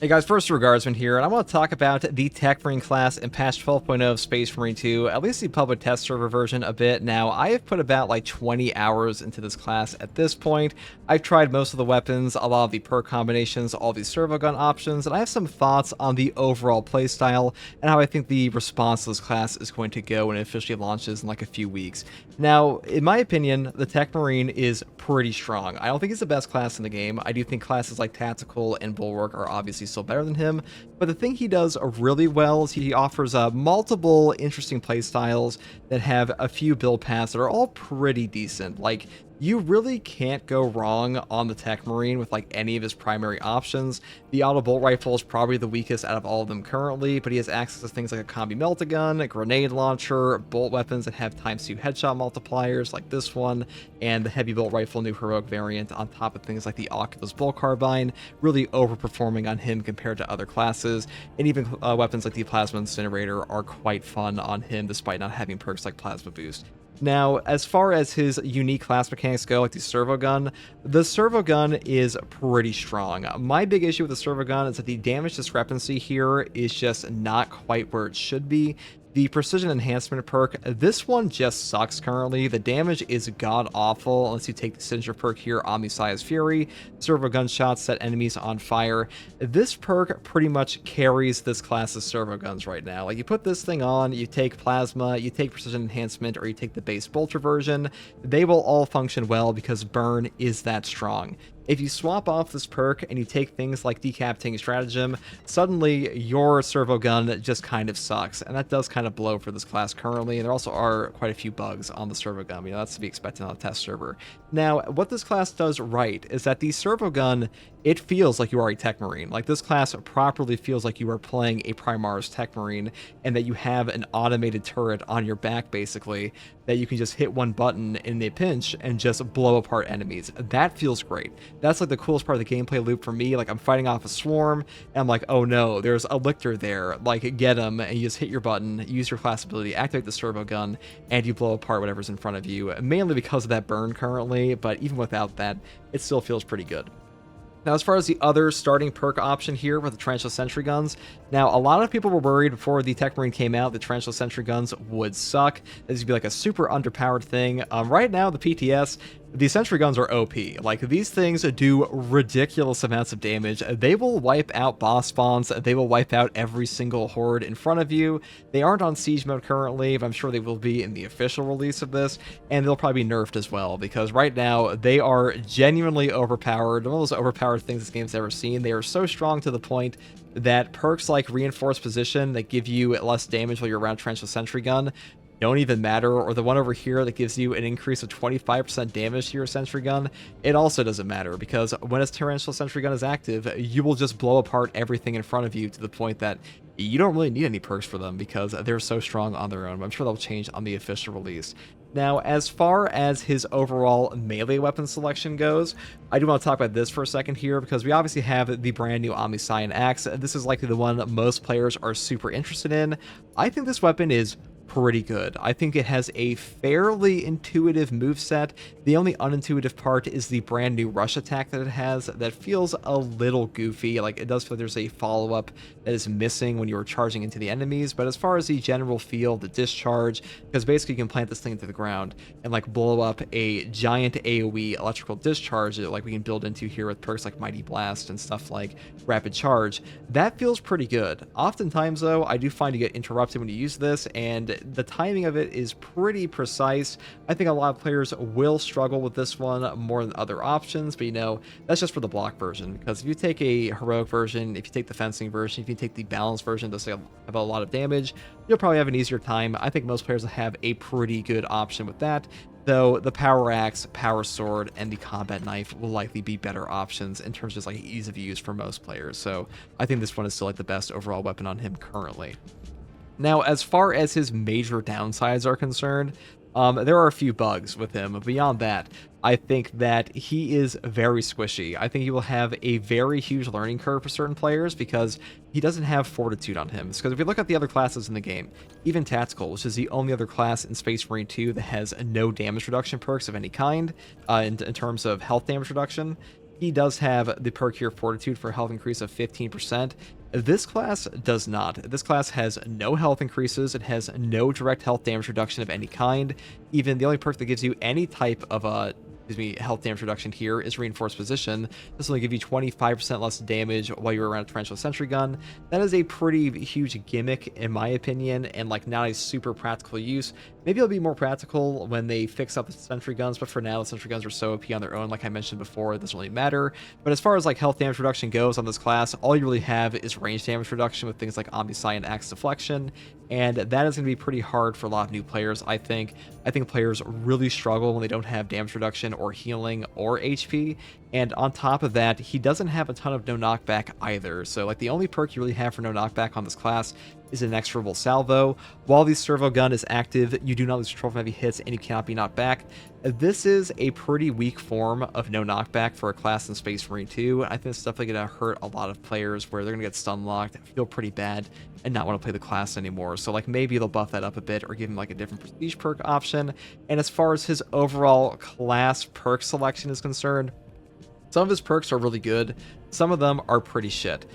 Hey guys, first Regardsman here, and I want to talk about the Techmarine class in patch 12.0 of Space Marine 2, at least the public test server version a bit. Now, I have put about like 20 hours into this class at this point. I've tried most of the weapons, a lot of the perk combinations, all the servo gun options, and I have some thoughts on the overall playstyle and how I think the response to this class is going to go when it officially launches in like a few weeks. Now, in my opinion, the Techmarine is pretty strong. I don't think it's the best class in the game. I do think classes like Tactical and Bulwark are obviously still better than him, but the thing he does really well is he offers multiple interesting playstyles that have a few build paths that are all pretty decent. Like, you really can't go wrong on the Techmarine with like any of his primary options. The auto bolt rifle is probably the weakest out of all of them currently, but he has access to things like a combi melt-a-gun, a grenade launcher, bolt weapons that have ×2 headshot multipliers like this one, and the heavy bolt rifle new heroic variant on top of things like the Oculus bolt carbine, really overperforming on him compared to other classes. And even weapons like the plasma incinerator are quite fun on him despite not having perks like plasma boost. Now, as far as his unique class mechanics go, like the servo gun is pretty strong. My big issue with the servo gun is that the damage discrepancy here is just not quite where it should be. The precision enhancement perk, this one just sucks currently. The damage is god-awful unless you take the signature perk here, Omniscience Fury. Servo gunshots set enemies on fire. This perk pretty much carries this class's servo guns right now. Like, you put this thing on, you take plasma, you take precision enhancement, or you take the base bolter version, they will all function well because burn is that strong. If you swap off this perk and you take things like Decapitating Stratagem, suddenly your servo gun just kind of sucks, and that does kind of blow for this class currently, and there also are quite a few bugs on the servo gun. You know, that's to be expected on a test server. Now, what this class does right is that the servo gun, it feels like you are a Techmarine. Like, this class properly feels like you are playing a Primaris Techmarine, and that you have an automated turret on your back, basically, that you can just hit one button in a pinch and just blow apart enemies. That feels great. That's like the coolest part of the gameplay loop for me. Like, I'm fighting off a swarm, and I'm like, oh no, there's a lictor there. Like, get him, and you just hit your button, use your class ability, activate the servo gun, and you blow apart whatever's in front of you, mainly because of that burn currently, but even without that, it still feels pretty good. Now, as far as the other starting perk option here with the Torrential Sentry Guns, now, a lot of people were worried before the Techmarine came out that Torrential Sentry Guns would suck. This would be like a super underpowered thing. Right now, the PTS, the Sentry Guns are OP. Like, these things do ridiculous amounts of damage. They will wipe out boss spawns. They will wipe out every single horde in front of you. They aren't on siege mode currently, but I'm sure they will be in the official release of this, and they'll probably be nerfed as well, because right now, they are genuinely overpowered. One of those overpowered things this game's ever seen. They are so strong to the point that perks like Reinforced Position that give you less damage while you're around Torrential Sentry Gun don't even matter, or the one over here that gives you an increase of 25% damage to your sentry gun, it also doesn't matter, because when a Torrential Sentry Gun is active, you will just blow apart everything in front of you to the point that you don't really need any perks for them because they're so strong on their own. But I'm sure they'll change on the official release. Now, as far as his overall melee weapon selection goes, I do want to talk about this for a second here, because we obviously have the brand new Omniscience Axe. This is likely the one that most players are super interested in. I think this weapon is pretty good. I think it has a fairly intuitive moveset. The only unintuitive part is the brand new rush attack that it has that feels a little goofy. Like, it does feel like there's a follow-up that is missing when you are charging into the enemies, but as far as the general feel, the discharge, because basically you can plant this thing into the ground and like blow up a giant AoE electrical discharge that like we can build into here with perks like Mighty Blast and stuff like Rapid Charge. That feels pretty good. Oftentimes though, I do find you get interrupted when you use this, and the timing of it is pretty precise. I think a lot of players will struggle with this one more than other options, but you know, that's just for the block version, because if you take a heroic version, if you take the fencing version, if you take the balanced version that does have a lot of damage, you'll probably have an easier time. I think most players will have a pretty good option with that, though the power axe, power sword, and the combat knife will likely be better options in terms of just like ease of use for most players. So I think this one is still like the best overall weapon on him currently. Now, as far as his major downsides are concerned, there are a few bugs with him. Beyond that, I think that he is very squishy. I think he will have a very huge learning curve for certain players because he doesn't have fortitude on him. Because if we look at the other classes in the game, even Tactical, which is the only other class in Space Marine 2 that has no damage reduction perks of any kind in terms of health damage reduction, he does have the perk here, Fortitude, for a health increase of 15%. This class does not. This class has no health increases. It has no direct health damage reduction of any kind. Even the only perk that gives you any type of health damage reduction here is Reinforced Position. This will only give you 25% less damage while you're around a torrential sentry gun. That is a pretty huge gimmick, in my opinion, and like not a super practical use. Maybe it'll be more practical when they fix up the sentry guns, but for now, the sentry guns are so OP on their own, like I mentioned before, it doesn't really matter. But as far as like health damage reduction goes on this class, all you really have is range damage reduction with things like Omnisci and Axe Deflection, and that is going to be pretty hard for a lot of new players, I think. I think players really struggle when they don't have damage reduction or healing or HP, and on top of that, he doesn't have a ton of no knockback either. So like the only perk you really have for no knockback on this class is an inexorable salvo. While the servo gun is active, you do not lose control from heavy hits and you cannot be knocked back. This is a pretty weak form of no knockback for a class in Space Marine 2. I think it's definitely going to hurt a lot of players where they're going to get stun locked, feel pretty bad, and not want to play the class anymore. So like maybe they'll buff that up a bit or give him like a different prestige perk option. And as far as his overall class perk selection is concerned, some of his perks are really good. Some of them are pretty shit.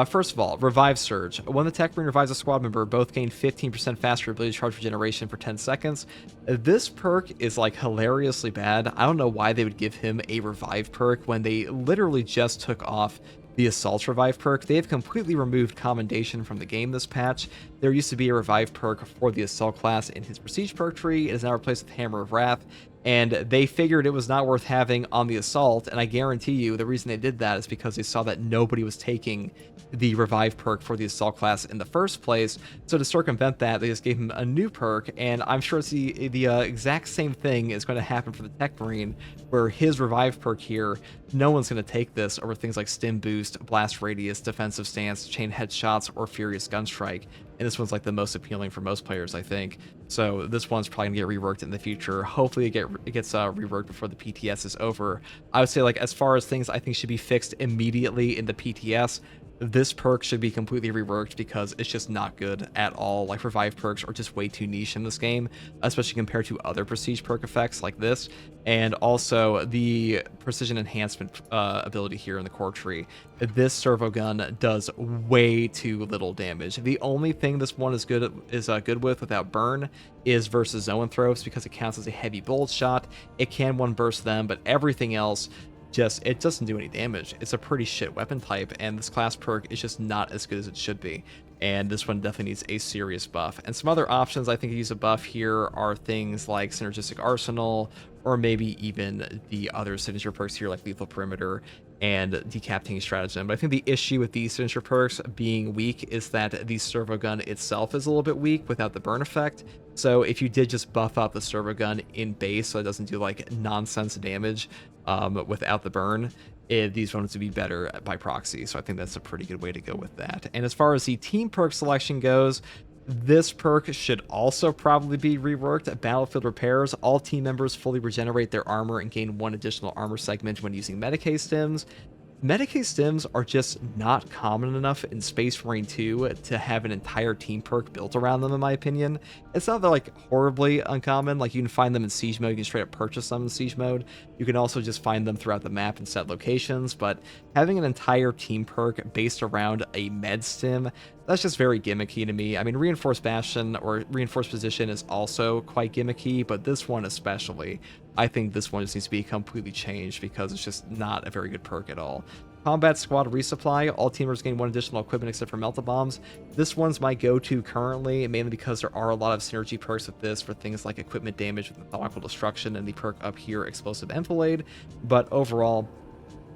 First of all, Revive Surge. When the Techmarine revives a squad member, both gain 15% faster ability charge regeneration for 10 seconds. This perk is like hilariously bad. I don't know why they would give him a Revive perk when they literally just took off the Assault Revive perk. They have completely removed Commendation from the game this patch. There used to be a Revive perk for the Assault class in his Prestige perk tree. It is now replaced with Hammer of Wrath, and they figured it was not worth having on the Assault, and I guarantee you the reason they did that is because they saw that nobody was taking the Revive perk for the Assault class in the first place. So to circumvent that, they just gave him a new perk, and I'm sure it's the exact same thing is going to happen for the Techmarine, where his Revive perk here, no one's going to take this over things like Stim Boost, Blast Radius, Defensive Stance, Chain Headshots, or Furious Gunstrike. And this one's like the most appealing for most players, I think. So this one's probably gonna get reworked in the future. Hopefully it gets reworked before the PTS is over. I would say, like, as far as things I think should be fixed immediately in the PTS, this perk should be completely reworked because it's just not good at all. Like, Revive perks are just way too niche in this game, especially compared to other prestige perk effects like this. And also the precision enhancement ability here in the core tree. This servo gun does way too little damage. The only thing this one is good with without burn is versus zoanthropes, because it counts as a heavy bolt shot. It can one burst them, but everything else, it doesn't do any damage. It's a pretty shit weapon type, and this class perk is just not as good as it should be. And this one definitely needs a serious buff. And some other options I think to use a buff here are things like Synergistic Arsenal, or maybe even the other signature perks here like Lethal Perimeter and Decapitating Stratagem. But I think the issue with these signature perks being weak is that the servo gun itself is a little bit weak without the burn effect. So if you did just buff up the servo gun in base so it doesn't do like nonsense damage without the burn, these ones would be better by proxy. So I think that's a pretty good way to go with that. And as far as the team perk selection goes, this perk should also probably be reworked. Battlefield Repairs. All team members fully regenerate their armor and gain 1 additional armor segment when using Medicae stims. Medicae stims are just not common enough in Space Marine 2 to have an entire team perk built around them, in my opinion. It's not that like horribly uncommon. Like, you can find them in Siege mode, you can straight up purchase them in Siege mode. You can also just find them throughout the map in set locations, but having an entire team perk based around a med stim, that's just very gimmicky to me. I mean, Reinforced Bastion or Reinforced Position is also quite gimmicky, but this one especially, I think this one just needs to be completely changed because it's just not a very good perk at all. Combat Squad Resupply. All teamers gain 1 additional equipment except for Melta Bombs. This one's my go-to currently, mainly because there are a lot of synergy perks with this for things like equipment damage with Methodical Destruction and the perk up here, Explosive Enfilade. But overall,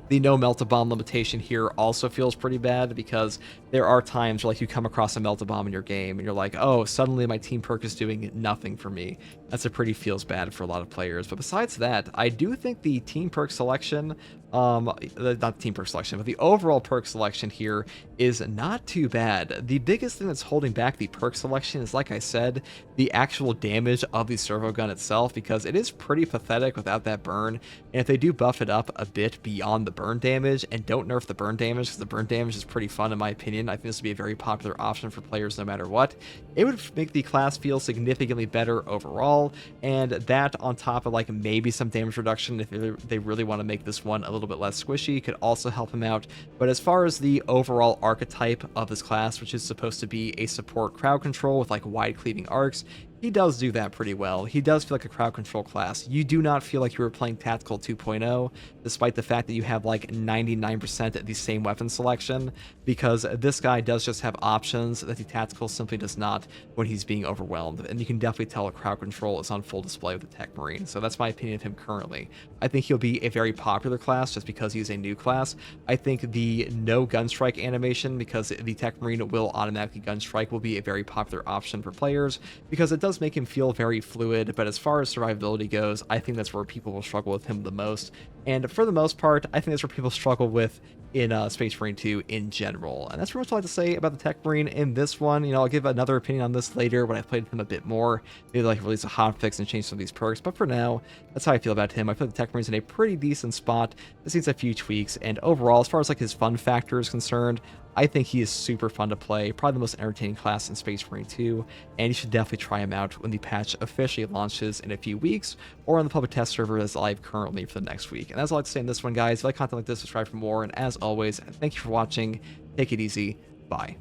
the no Melta Bomb limitation here also feels pretty bad, because there are times where, like, you come across a Melta Bomb in your game and you're like, oh, suddenly my team perk is doing nothing for me. That's a pretty feels bad for a lot of players. But besides that, I do think the team perk selection, not the team perk selection, but the overall perk selection here is not too bad. The biggest thing that's holding back the perk selection is, like I said, the actual damage of the servo gun itself, because it is pretty pathetic without that burn. And if they do buff it up a bit beyond the burn damage and don't nerf the burn damage, because the burn damage is pretty fun in my opinion. I think this would be a very popular option for players no matter what. It would make the class feel significantly better overall, and that on top of like maybe some damage reduction if they really want to make this one a little bit less squishy could also help him out. But as far as the overall archetype of this class, which is supposed to be a support crowd control with like wide cleaving arcs, he does do that pretty well. He does feel like a crowd control class. You do not feel like you were playing Tactical 2.0, despite the fact that you have like 99% the same weapon selection, because this guy does just have options that the Tactical simply does not when he's being overwhelmed. And you can definitely tell a crowd control is on full display with the Techmarine. So that's my opinion of him currently. I think he'll be a very popular class just because he's a new class. I think the no gunstrike animation, because the Techmarine will automatically gunstrike, will be a very popular option for players, because it does make him feel very fluid. But as far as survivability goes, I think that's where people will struggle with him the most. And for the most part, I think that's where people struggle with in Space Marine 2 in general. And that's pretty much all I have to say about the Techmarine in this one. You know, I'll give another opinion on this later when I've played him a bit more. Maybe like release a hotfix and change some of these perks. But for now, that's how I feel about him. I feel like the Techmarine's in a pretty decent spot. This needs a few tweaks. And overall, as far as like his fun factor is concerned, I think he is super fun to play, probably the most entertaining class in Space Marine 2, and you should definitely try him out when the patch officially launches in a few weeks, or on the public test server that's live currently for the next week. And that's all I have to say in this one, guys. If you like content like this, subscribe for more, and as always, thank you for watching. Take it easy. Bye.